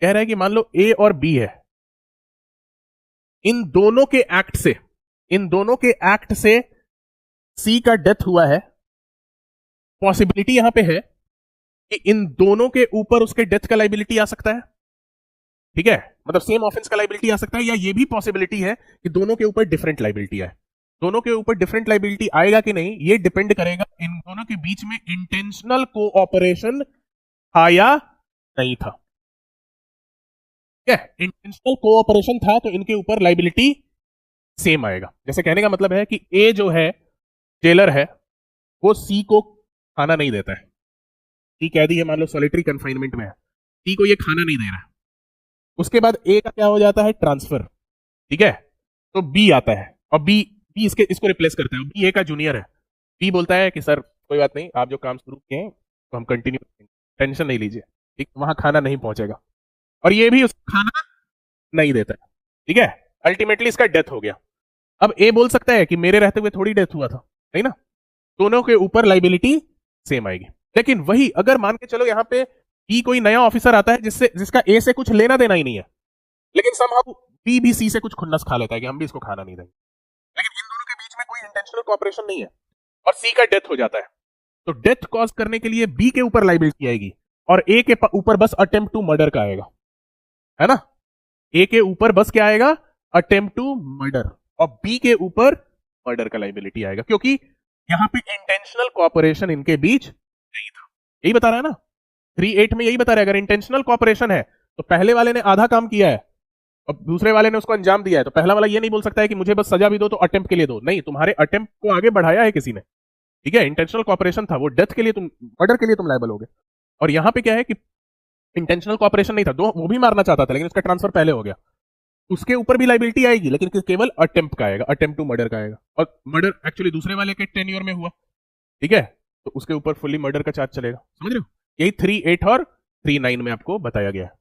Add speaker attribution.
Speaker 1: कह रहा है कि मान लो ए और बी है, इन दोनों के एक्ट से सी का डेथ हुआ है। पॉसिबिलिटी यहां पे है कि इन दोनों के ऊपर उसके डेथ का लाइबिलिटी आ सकता है, ठीक है, मतलब सेम ऑफेंस का लाइबिलिटी आ सकता है, या ये भी पॉसिबिलिटी है कि दोनों के ऊपर डिफरेंट लाइबिलिटी है। दोनों के ऊपर डिफरेंट लाइबिलिटी आएगा कि नहीं, ये डिपेंड करेगा इन दोनों के बीच में इंटेंशनल कोऑपरेशन था या नहीं था। ठीक है, इंटेंशनल कोऑपरेशन था तो इनके ऊपर लाइबिलिटी सेम आएगा। जैसे कहने का मतलब है कि ए जो है जेलर है, वो सी को खाना नहीं देता है। सी कैदी है, मान लो सॉलिटरी कंफाइनमेंट में है, सी को ये खाना नहीं दे रहा है। उसके बाद ए का क्या हो जाता है, ट्रांसफर, ठीक है, तो बी आता है और बी इसको रिप्लेस करता है। बी ए का जूनियर है, बी बोलता है कि सर कोई बात नहीं, आप जो काम शुरू किए हैं तो हम कंटिन्यू करेंगे, टेंशन नहीं लीजिए, ठीक, वहां खाना नहीं पहुंचेगा, और ये भी उसको खाना नहीं देता है, ठीक है। अल्टीमेटली इसका डेथ हो गया। अब ए बोल सकता है कि मेरे रहते हुए थोड़ी डेथ हुआ था, नहीं ना, दोनों के ऊपर लाइबिलिटी सेम आएगी। लेकिन वही अगर मान के चलो यहां पे बी कोई नया ऑफिसर आता है जिसका ए से कुछ लेना देना ही नहीं है, लेकिन समहाउ बी भी सी से कुछ खुन्नस खा लेता है कि हम भी इसको खाना नहीं देंगे, लेकिन इन दोनों के बीच में कोई इंटेंशनल कोऑपरेशन नहीं है और सी का डेथ हो जाता है, तो डेथ कॉज करने के लिए बी के ऊपर लाइबिलिटी आएगी और ए के ऊपर बस अटेम्प्ट टू मर्डर का आएगा, है ना। ए के ऊपर बस क्या आएगा, अटेम्प्ट टू मर्डर, और बी के ऊपर मर्डर का लाइबिलिटी आएगा, क्योंकि यहां पे इंटेंशनल कोऑपरेशन इनके बीच नहीं था। यही बता रहा है ना, 3(8) में यही बता रहा है, अगर इंटेंशनल कोऑपरेशन है तो पहले वाले ने आधा काम किया है और दूसरे वाले ने उसको अंजाम दिया है, तो पहला वाला ये नहीं बोल सकता है कि मुझे बस सजा भी दो तो अटेम्प्ट के लिए दो, नहीं, तुम्हारे अटेम्प्ट को आगे बढ़ाया है किसी ने, ठीक है, इंटेंशनल कोऑपरेशन था, वो डेथ के लिए तुम, मर्डर के लिए तुम लायबल हो गए। और यहां पे क्या है कि इंटेंशनल कोऑपरेशन नहीं था, दो वो भी मारना चाहता था लेकिन उसका ट्रांसफर पहले हो गया, उसके ऊपर भी लाइबिलिटी आएगी लेकिन केवल अटेम्प्ट का आएगा, अटेम्प्ट टू मर्डर का आएगा, और मर्डर एक्चुअली दूसरे वाले के टेन्योर में हुआ, ठीक है, तो उसके ऊपर फुल्ली मर्डर का चार्ज चलेगा। समझ रहे हो, यही 3(8) और 3(9) में आपको बताया गया है।